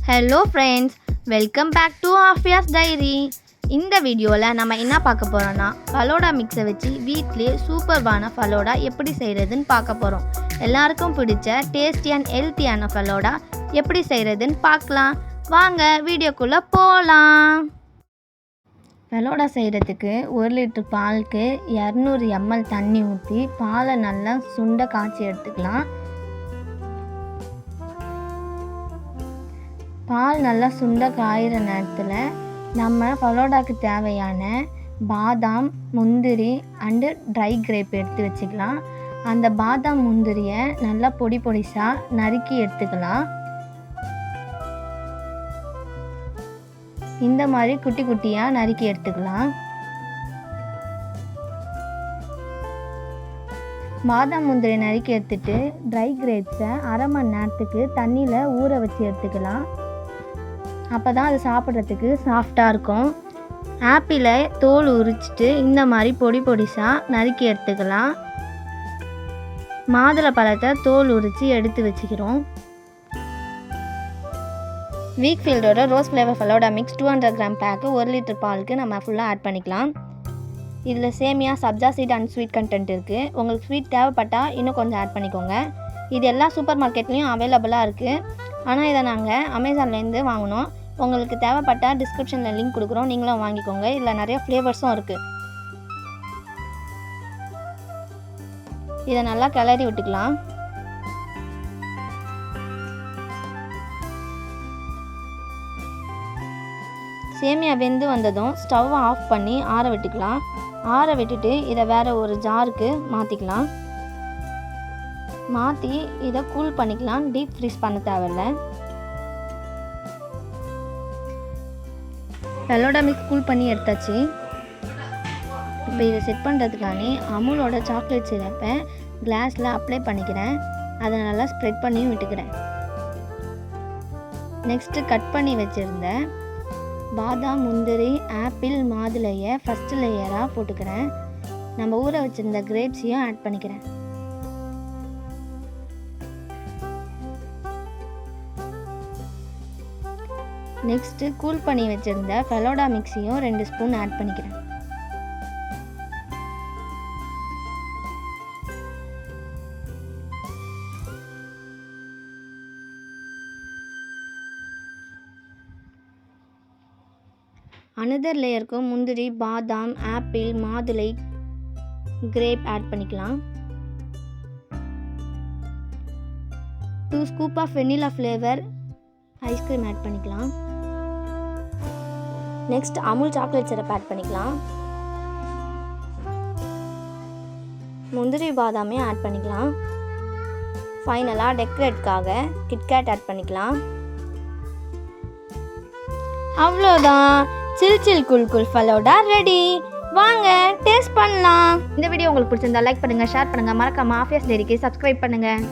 Hello friends, welcome back to Haffia's diary. இந்த வீடியோவில் நம்ம என்ன பார்க்க போகிறோன்னா ஃபலோடா மிக்ஸை வச்சு வீட்டிலே சூப்பர்வான ஃபலோடா எப்படி செய்கிறதுன்னு பார்க்க போகிறோம். எல்லாருக்கும் பிடிச்ச டேஸ்டி அண்ட் ஹெல்த்தியான ஃபலோடா எப்படி செய்கிறதுன்னு பார்க்கலாம். வாங்க வீடியோக்குள்ளே போகலாம். ஃபலோடா செய்கிறதுக்கு 1 லிட்டர் பாலுக்கு 200 ml தண்ணி ஊற்றி பாலை நல்லா சுண்ட காய்ச்சி எடுத்துக்கலாம். பால் நல்லா சுண்ட காயிற நேரத்தில் நம்ம ஃபலோடாக்கு தேவையான பாதாம், முந்திரி அண்டு ட்ரை கிரேப் எடுத்து வச்சுக்கலாம். அந்த பாதாம் முந்திரியை நல்லா பொடிசாக நறுக்கி எடுத்துக்கலாம். இந்த மாதிரி குட்டி குட்டியாக நறுக்கி எடுத்துக்கலாம். பாதாம் முந்திரி நறுக்கி எடுத்துட்டு ட்ரை கிரேப்ஸை அரை மணி நேரத்துக்கு தண்ணியில் ஊற வச்சு எடுத்துக்கலாம். அப்போ தான் அது சாப்பிட்றதுக்கு சாஃப்டாக இருக்கும். ஆப்பிளை தோல் உரிச்சிட்டு இந்த மாதிரி பொடிசாக நறுக்கி எடுத்துக்கலாம். மாதுளை பழத்தை தோல் உரித்து எடுத்து வச்சுக்கிறோம். வீக்ஃபீல்டோட rose flavour falooda mix 200 gram pack 1 litre பாலுக்கு நம்ம ஃபுல்லாக ஆட் பண்ணிக்கலாம். இதில் சேமியா, sabja seed and sweet content இருக்குது. உங்களுக்கு ஸ்வீட் தேவைப்பட்டால் இன்னும் கொஞ்சம் ஆட் பண்ணிக்கோங்க. இது எல்லா சூப்பர் மார்க்கெட்லேயும் அவைலபிளாக இருக்குது. ஆனால் இதை நாங்கள் அமேசான்லேருந்து வாங்கினோம். உங்களுக்கு தேவைப்பட்டால் டிஸ்கிரிப்ஷனில் லிங்க் கொடுக்குறோம், நீங்களும் வாங்கிக்கோங்க. இதில் நிறைய ஃப்ளேவர்ஸும் இருக்குது. இதை நல்லா கிளறி விட்டுக்கலாம். சேமியா வெந்து வந்ததும் ஸ்டவ்வை ஆஃப் பண்ணி ஆற விட்டுக்கலாம். ஆற விட்டுட்டு இதை வேறு ஒரு ஜாருக்கு மாற்றிக்கலாம். மாற்றி இதை கூல் பண்ணிக்கலாம். டீப் ஃப்ரீஸ் பண்ண தேவையில்லை. ஃபலோடா மிக்ஸ் கூல் பண்ணி எடுத்தாச்சு. இப்போ இதை செட் பண்ணுறதுக்கானே அமுலோட சாக்லேட் சிரப்பை கிளாஸில் அப்ளை பண்ணிக்கிறேன். அதை நல்லா ஸ்ப்ரெட் பண்ணியும் விட்டுக்கிறேன். நெக்ஸ்ட்டு கட் பண்ணி வச்சுருந்த பாதாம், முந்திரி, ஆப்பிள், மாதுளையை ஃபஸ்ட்டு லேயராக போட்டுக்கிறேன். நம்ம ஊற வச்சுருந்த கிரேப்ஸையும் ஆட் பண்ணிக்கிறேன். நெக்ஸ்ட்டு கூல் பண்ணி வச்சுருந்த ஃபலோடா மிக்ஸையும் 2 ஸ்பூன் ஆட் பண்ணிக்கிறேன். அனதர் லேயருக்கும் முந்திரி, பாதாம், ஆப்பிள், மாதுளை, கிரேப் ஆட் பண்ணிக்கலாம். 2 scoop of vanilla flavour ice cream add பண்ணிக்கலாம். Next Amul chocolate syrup add பண்ணிக்கலாம். முந்திரி, பாதாமே ஆட் பண்ணிக்கலாம். ஃபைனலாக டெக்கரேட்காக கிட்கேட் ஆட் பண்ணிக்கலாம். அவ்வளோதான், சில் குல் ஃபலோடா ரெடி. வாங்க டேஸ்ட் பண்ணலாம். இந்த வீடியோ உங்களுக்கு பிடிச்சிருந்தா லைக் பண்ணுங்கள், ஷேர் பண்ணுங்கள். மறக்காம ஹாஃபியாஸ் டைரிக்கு சப்ஸ்கிரைப் பண்ணுங்கள்.